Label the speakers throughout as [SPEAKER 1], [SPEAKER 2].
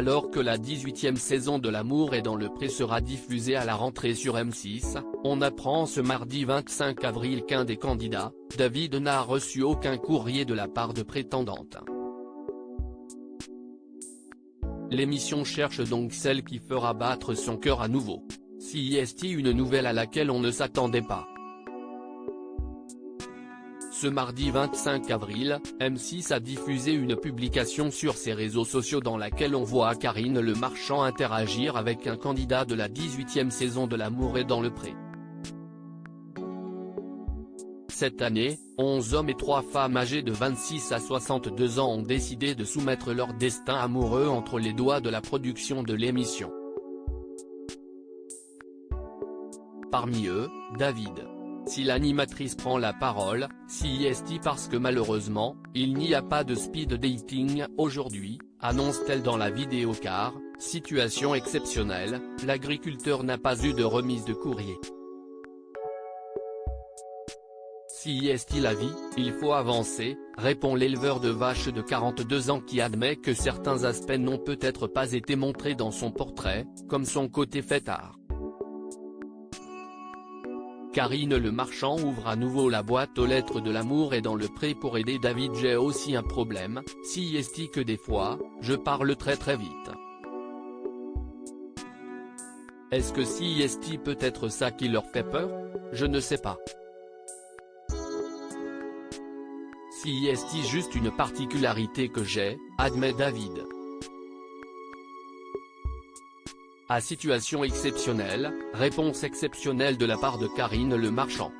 [SPEAKER 1] Alors que la 18e saison de L'amour est dans le pré sera diffusée à la rentrée sur M6, on apprend ce mardi 25 avril qu'un des candidats, David, n'a reçu aucun courrier de la part de prétendantes. L'émission cherche donc celle qui fera battre son cœur à nouveau. CIST, une nouvelle à laquelle on ne s'attendait pas. Ce mardi 25 avril, M6 a diffusé une publication sur ses réseaux sociaux dans laquelle on voit Karine Le Marchand interagir avec un candidat de la 18e saison de L'amour est dans le pré. Cette année, 11 hommes et 3 femmes âgés de 26 à 62 ans ont décidé de soumettre leur destin amoureux entre les doigts de la production de l'émission. Parmi eux, David. Si l'animatrice prend la parole, CIST parce que malheureusement, il n'y a pas de speed dating aujourd'hui, annonce-t-elle dans la vidéo car, situation exceptionnelle, l'agriculteur n'a pas eu de remise de courrier. CIST la vie, il faut avancer, répond l'éleveur de vaches de 42 ans qui admet que certains aspects n'ont peut-être pas été montrés dans son portrait, comme son côté fêtard. Karine Le Marchand ouvre à nouveau la boîte aux lettres de L'amour est dans le pré pour aider David. J'ai aussi un problème, CIST, que des fois, je parle très vite. Est-ce que CIST peut être ça qui leur fait peur? Je ne sais pas. CIST, juste une particularité que j'ai, admet David. À situation exceptionnelle, réponse exceptionnelle de la part de Karine Le Marchand.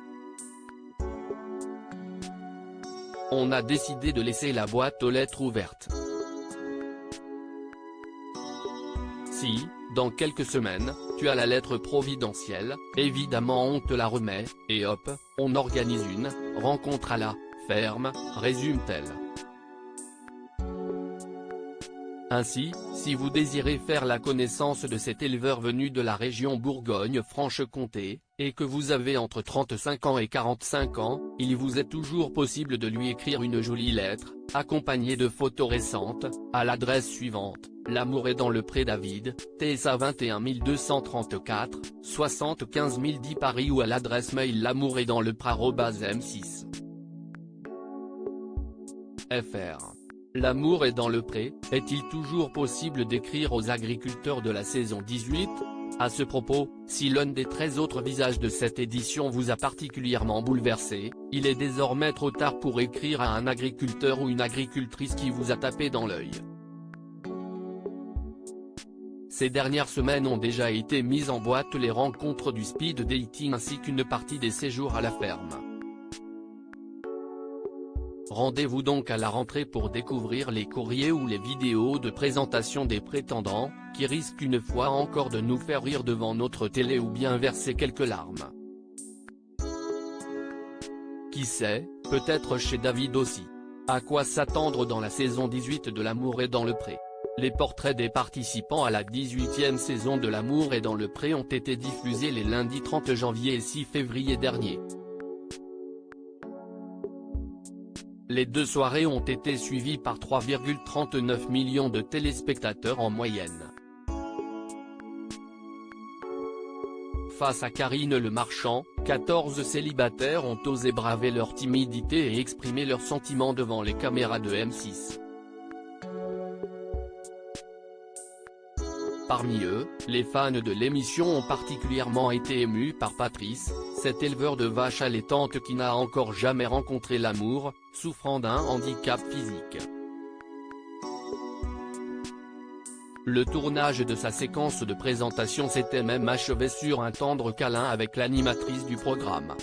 [SPEAKER 1] On a décidé de laisser la boîte aux lettres ouverte. Si, dans quelques semaines, tu as la lettre providentielle, évidemment on te la remet, et hop, on organise une rencontre à la ferme, résume-t-elle. Ainsi, si vous désirez faire la connaissance de cet éleveur venu de la région Bourgogne-Franche-Comté, et que vous avez entre 35 ans et 45 ans, il vous est toujours possible de lui écrire une jolie lettre, accompagnée de photos récentes, à l'adresse suivante: L'amour est dans le pré David, TSA 21 234, 75 010 Paris, ou à l'adresse mail lamouretdanslepré@m6.fr. L'amour est dans le pré, est-il toujours possible d'écrire aux agriculteurs de la saison 18 ? À ce propos, si l'un des 13 autres visages de cette édition vous a particulièrement bouleversé, il est désormais trop tard pour écrire à un agriculteur ou une agricultrice qui vous a tapé dans l'œil. Ces dernières semaines ont déjà été mises en boîte les rencontres du speed dating ainsi qu'une partie des séjours à la ferme. Rendez-vous donc à la rentrée pour découvrir les courriers ou les vidéos de présentation des prétendants, qui risquent une fois encore de nous faire rire devant notre télé ou bien verser quelques larmes. Qui sait, peut-être chez David aussi. À quoi s'attendre dans la saison 18 de L'amour est dans le pré? Les portraits des participants à la 18e saison de L'amour est dans le pré ont été diffusés les lundis 30 janvier et 6 février dernier. Les deux soirées ont été suivies par 3,39 millions de téléspectateurs en moyenne. Face à Karine Le Marchand, 14 célibataires ont osé braver leur timidité et exprimer leurs sentiments devant les caméras de M6. Parmi eux, les fans de l'émission ont particulièrement été émus par Patrice, cet éleveur de vaches allaitantes qui n'a encore jamais rencontré l'amour, souffrant d'un handicap physique. Le tournage de sa séquence de présentation s'était même achevé sur un tendre câlin avec l'animatrice du programme.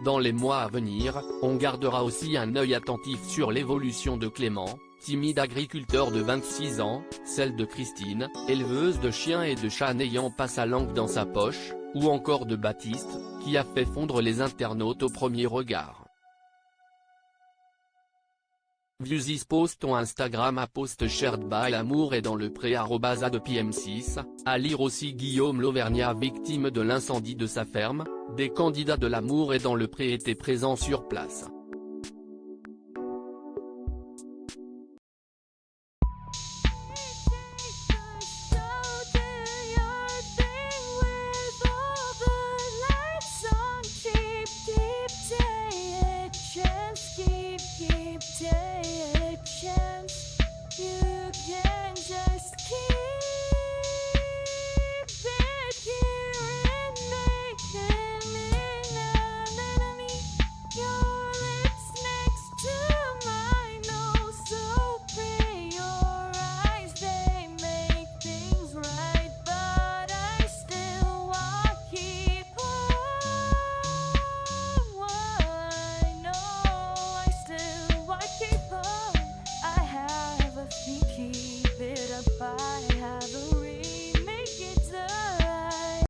[SPEAKER 1] Dans les mois à venir, on gardera aussi un œil attentif sur l'évolution de Clément, timide agriculteur de 26 ans, celle de Christine, éleveuse de chiens et de chats n'ayant pas sa langue dans sa poche, ou encore de Baptiste, qui a fait fondre les internautes au premier regard. Views is post on Instagram à post shared by L'amour est dans le pré @adepm6, à lire aussi Guillaume l'Auvergnat victime de l'incendie de sa ferme, des candidats de L'amour est dans le pré étaient présents sur place.